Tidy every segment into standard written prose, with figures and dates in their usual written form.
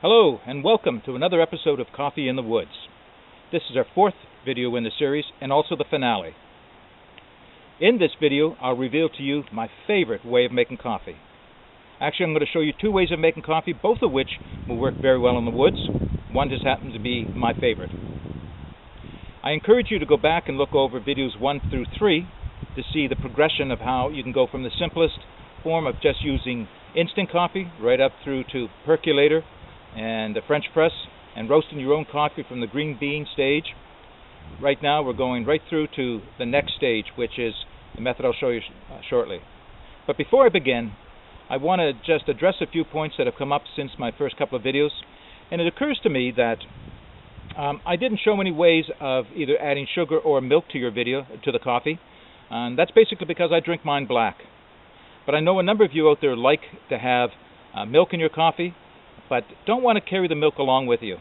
Hello and welcome to another episode of Coffee in the Woods. This is our fourth video in the series and also the finale. In this video I'll reveal to you my favorite way of making coffee. Actually, I'm going to show you two ways of making coffee, both of which will work very well in the woods. One just happens to be my favorite. I encourage you to go back and look over videos 1 through 3 to see the progression of how you can go from the simplest form of just using instant coffee right up through to percolator and the French press and roasting your own coffee from the green bean stage. Right now we're going right through to the next stage, which is the method I'll show you shortly. But before I begin, I want to just address a few points that have come up since my first couple of videos. And it occurs to me that I didn't show any ways of either adding sugar or milk to your video, to the coffee. And that's basically because I drink mine black. But I know a number of you out there like to have milk in your coffee, but don't want to carry the milk along with you.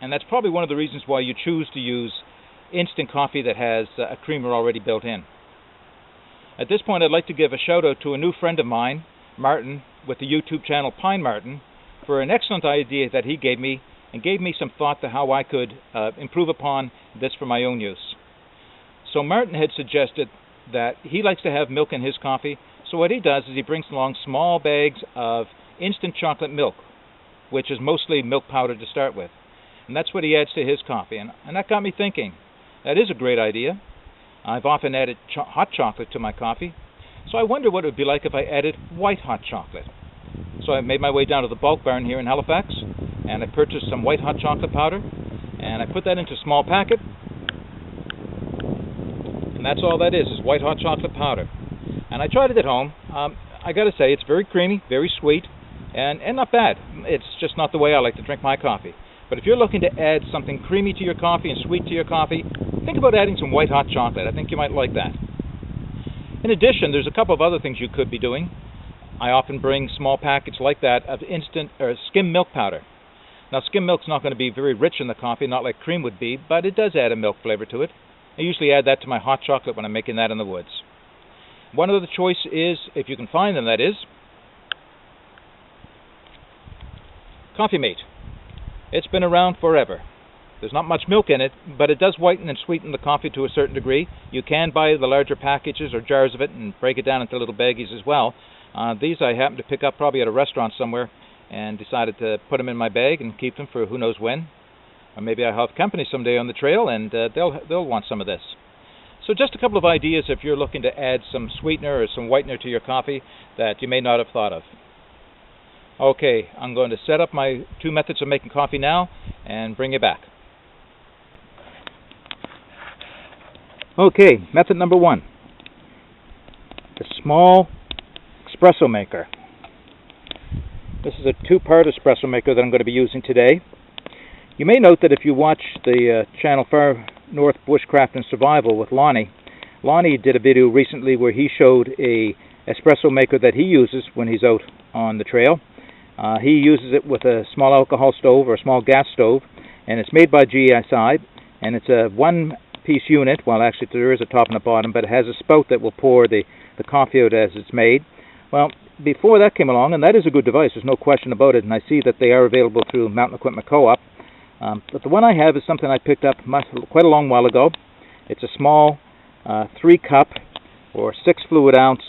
And that's probably one of the reasons why you choose to use instant coffee that has a creamer already built in. At this point, I'd like to give a shout out to a new friend of mine, Martin, with the YouTube channel Pine Martin, for an excellent idea that he gave me and gave me some thought to how I could improve upon this for my own use. So Martin had suggested that he likes to have milk in his coffee, so what he does is he brings along small bags of instant chocolate milk, which is mostly milk powder to start with. And that's what he adds to his coffee. And that got me thinking, that is a great idea. I've often added hot chocolate to my coffee, so I wonder what it would be like if I added white hot chocolate. So I made my way down to the bulk barn here in Halifax, and I purchased some white hot chocolate powder, and I put that into a small packet, and that's all that is white hot chocolate powder. And I tried it at home. I got to say, it's very creamy, very sweet, and not bad. It's just not the way I like to drink my coffee. But if you're looking to add something creamy to your coffee and sweet to your coffee, think about adding some white hot chocolate. I think you might like that. In addition, there's a couple of other things you could be doing. I often bring small packets like that of instant or skim milk powder. Now, skim milk's not going to be very rich in the coffee, not like cream would be, but it does add a milk flavor to it. I usually add that to my hot chocolate when I'm making that in the woods. One other choice is, if you can find them, that is, Coffee Mate. It's been around forever. There's not much milk in it, but it does whiten and sweeten the coffee to a certain degree. You can buy the larger packages or jars of it and break it down into little baggies as well. These I happened to pick up probably at a restaurant somewhere and decided to put them in my bag and keep them for who knows when. Or maybe I'll have company someday on the trail and they'll want some of this. So just a couple of ideas if you're looking to add some sweetener or some whitener to your coffee that you may not have thought of. Okay, I'm going to set up my two methods of making coffee now and bring you back. Okay, method number 1. The small espresso maker. This is a 2-part espresso maker that I'm going to be using today. You may note that if you watch the channel Far North Bushcraft and Survival with Lonnie did a video recently where he showed a espresso maker that he uses when he's out on the trail. He uses it with a small alcohol stove or a small gas stove, and it's made by GSI, and it's a one-piece unit. Well, actually there is a top and a bottom, but it has a spout that will pour the coffee out as it's made. Well, before that came along, and that is a good device, there's no question about it, and I see that they are available through Mountain Equipment Co-op. But the one I have is something I picked up quite a long while ago. It's a small 3-cup or 6 fluid ounce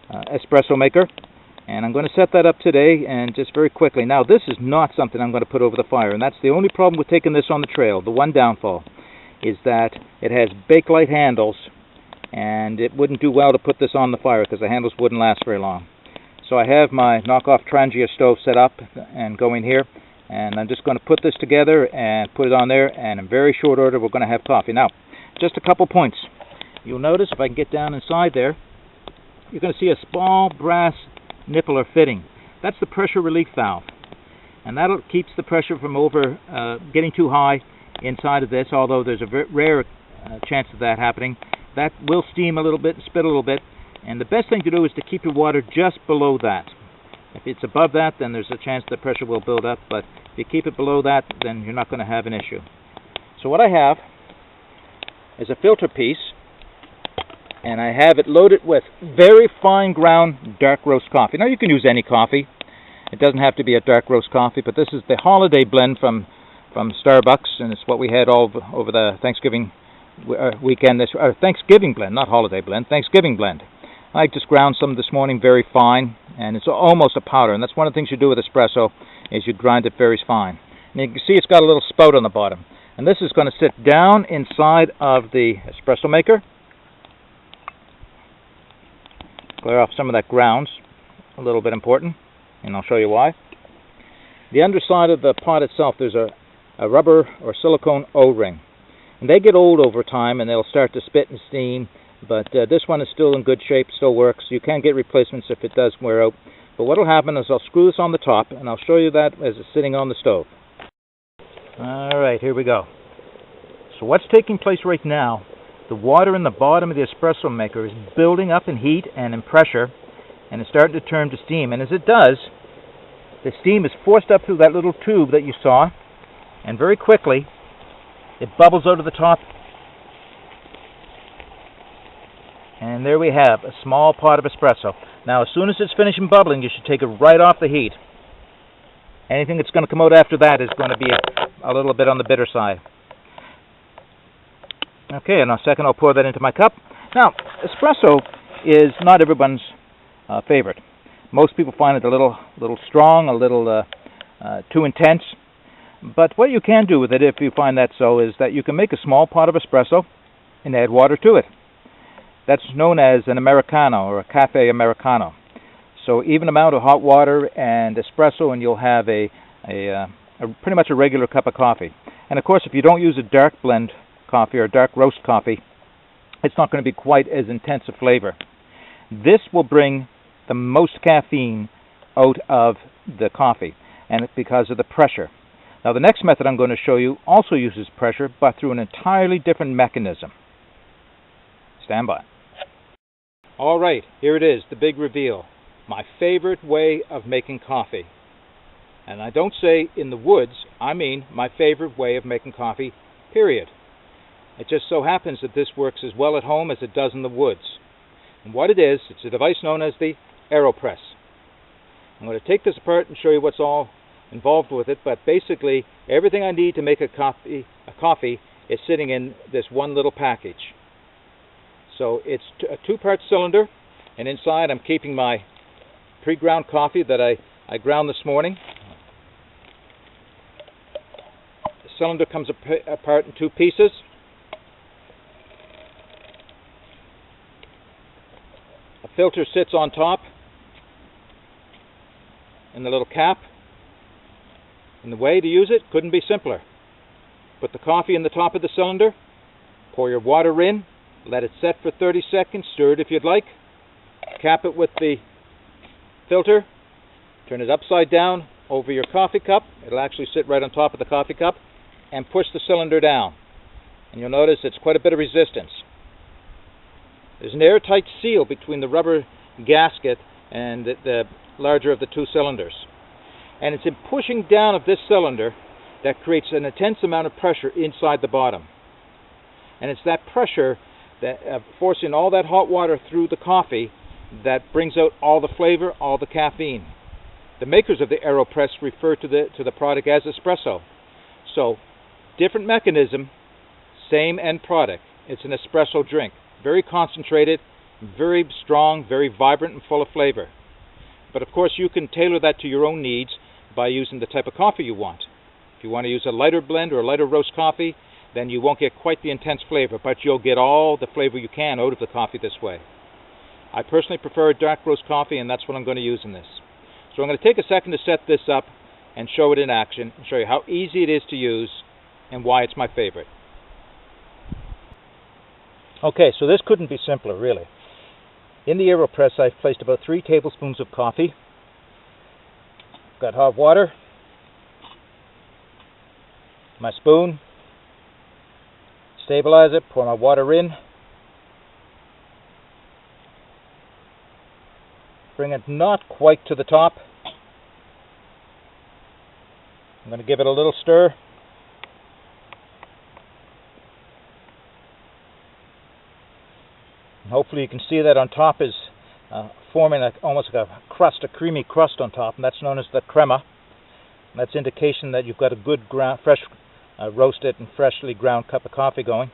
espresso maker. And I'm going to set that up today, and just very quickly. Now, this is not something I'm going to put over the fire, and that's the only problem with taking this on the trail. The one downfall is that it has Bakelite handles, and it wouldn't do well to put this on the fire because the handles wouldn't last very long. So I have my knockoff Trangia stove set up and going here, and I'm just going to put this together and put it on there, and in very short order we're going to have coffee. Now, just a couple points. You'll notice if I can get down inside there, you're going to see a small brass nipple or fitting. That's the pressure relief valve, and that keeps the pressure from getting too high inside of this, although there's a very rare chance of that happening. That will steam a little bit and spit a little bit, and the best thing to do is to keep your water just below that. If it's above that, then there's a chance the pressure will build up, but if you keep it below that, then you're not going to have an issue. So what I have is a filter piece, and I have it loaded with very fine ground dark roast coffee. Now you can use any coffee. It doesn't have to be a dark roast coffee, but this is the holiday blend from Starbucks, and it's what we had all over the Thanksgiving weekend. This Thanksgiving blend, not holiday blend, Thanksgiving blend. I just ground some this morning very fine, and it's almost a powder, and that's one of the things you do with espresso, is you grind it very fine. And you can see it's got a little spout on the bottom. And this is going to sit down inside of the espresso maker. Clear off some of that grounds, a little bit important, and I'll show you why. The underside of the pot itself, there's a rubber or silicone O-ring. And they get old over time and they'll start to spit and steam, but this one is still in good shape, still works. You can get replacements if it does wear out. But what will happen is I'll screw this on the top, and I'll show you that as it's sitting on the stove. Alright, here we go. So what's taking place right now, the water in the bottom of the espresso maker is building up in heat and in pressure, and it's starting to turn to steam. And as it does, the steam is forced up through that little tube that you saw, and very quickly it bubbles out of the top. And there we have a small pot of espresso. Now, as soon as it's finishing bubbling, you should take it right off the heat. Anything that's going to come out after that is going to be a little bit on the bitter side. Okay, in a second I'll pour that into my cup. Now, espresso is not everyone's favorite. Most people find it a little strong, a little too intense. But what you can do with it, if you find that so, is that you can make a small pot of espresso and add water to it. That's known as an Americano or a cafe Americano. So even amount of hot water and espresso, and you'll have a pretty much a regular cup of coffee. And of course, if you don't use a dark blend coffee or dark roast coffee, it's not going to be quite as intense a flavor. This will bring the most caffeine out of the coffee, and it's because of the pressure. Now, the next method I'm going to show you also uses pressure, but through an entirely different mechanism. Stand by. All right, here it is, the big reveal. My favorite way of making coffee. And I don't say in the woods, I mean my favorite way of making coffee, period. It just so happens that this works as well at home as it does in the woods. And what it is, it's a device known as the Aeropress. I'm going to take this apart and show you what's all involved with it, but basically everything I need to make a coffee is sitting in this one little package. So it's a two-part cylinder, and inside I'm keeping my pre-ground coffee that I ground this morning. The cylinder comes apart in two pieces. A filter sits on top and the little cap. And the way to use it couldn't be simpler. Put the coffee in the top of the cylinder, pour your water in, let it set for 30 seconds, stir it if you'd like, cap it with the filter, turn it upside down over your coffee cup. It'll actually sit right on top of the coffee cup, and push the cylinder down. And you'll notice it's quite a bit of resistance. There's an airtight seal between the rubber gasket and the larger of the two cylinders. And it's in pushing down of this cylinder that creates an intense amount of pressure inside the bottom. And it's that pressure that forcing all that hot water through the coffee that brings out all the flavor, all the caffeine. The makers of the Aeropress refer to the product as espresso. So, different mechanism, same end product. It's an espresso drink. Very concentrated, very strong, very vibrant, and full of flavor. But of course, you can tailor that to your own needs by using the type of coffee you want. If you want to use a lighter blend or a lighter roast coffee, then you won't get quite the intense flavor, but you'll get all the flavor you can out of the coffee this way. I personally prefer dark roast coffee, and that's what I'm going to use in this. So I'm going to take a second to set this up and show it in action, and show you how easy it is to use and why it's my favorite. Okay, so this couldn't be simpler, really. In the Aeropress, I've placed about 3 tablespoons of coffee. Got hot water, my spoon, stabilize it, pour my water in, bring it not quite to the top. I'm going to give it a little stir. And hopefully you can see that on top is forming almost like a crust, a creamy crust on top, and that's known as the crema. And that's indication that you've got a good fresh roasted and freshly ground cup of coffee going.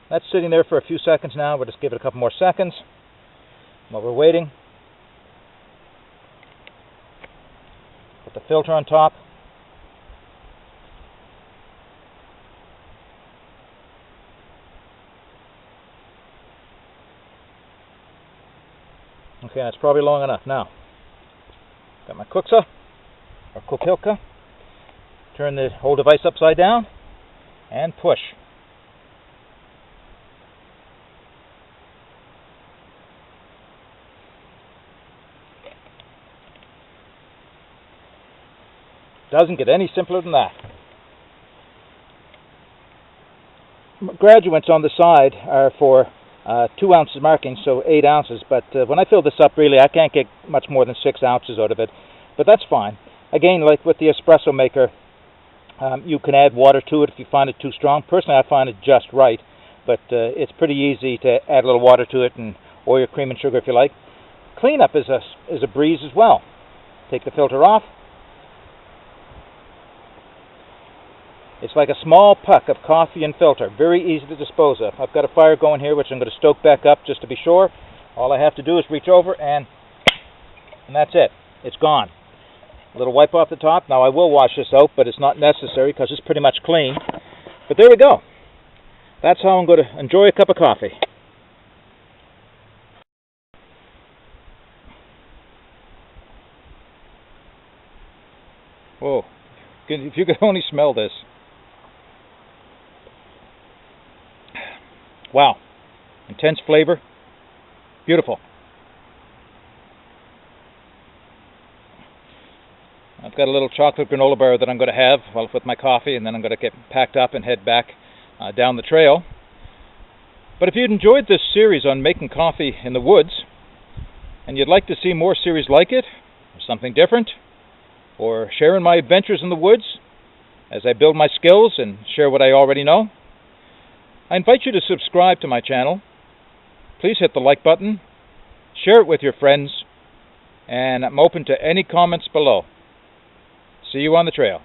That's sitting there for a few seconds now. We'll just give it a couple more seconds while we're waiting. Put the filter on top. Okay, that's probably long enough. Now, got my Cooksa, or Cookilka. Turn the whole device upside down and push. Doesn't get any simpler than that. Graduates on the side are for 2 ounces marking, so 8 ounces, but when I fill this up, really I can't get much more than 6 ounces out of it, but that's fine. Again, like with the espresso maker, you can add water to it if you find it too strong. Personally, I find it just right, but it's pretty easy to add a little water to it, or your cream and sugar if you like. Cleanup is a breeze as well. Take the filter off. It's like a small puck of coffee and filter, very easy to dispose of. I've got a fire going here, which I'm going to stoke back up just to be sure. All I have to do is reach over and that's it. It's gone. A little wipe off the top. Now I will wash this out, but it's not necessary because it's pretty much clean. But there we go. That's how I'm going to enjoy a cup of coffee. Whoa, if you could only smell this. Wow, intense flavor, beautiful. I've got a little chocolate granola bar that I'm going to have with my coffee, and then I'm going to get packed up and head back down the trail. But if you'd enjoyed this series on making coffee in the woods, and you'd like to see more series like it, or something different, or sharing my adventures in the woods as I build my skills and share what I already know, I invite you to subscribe to my channel. Please hit the like button, share it with your friends, and I'm open to any comments below. See you on the trail.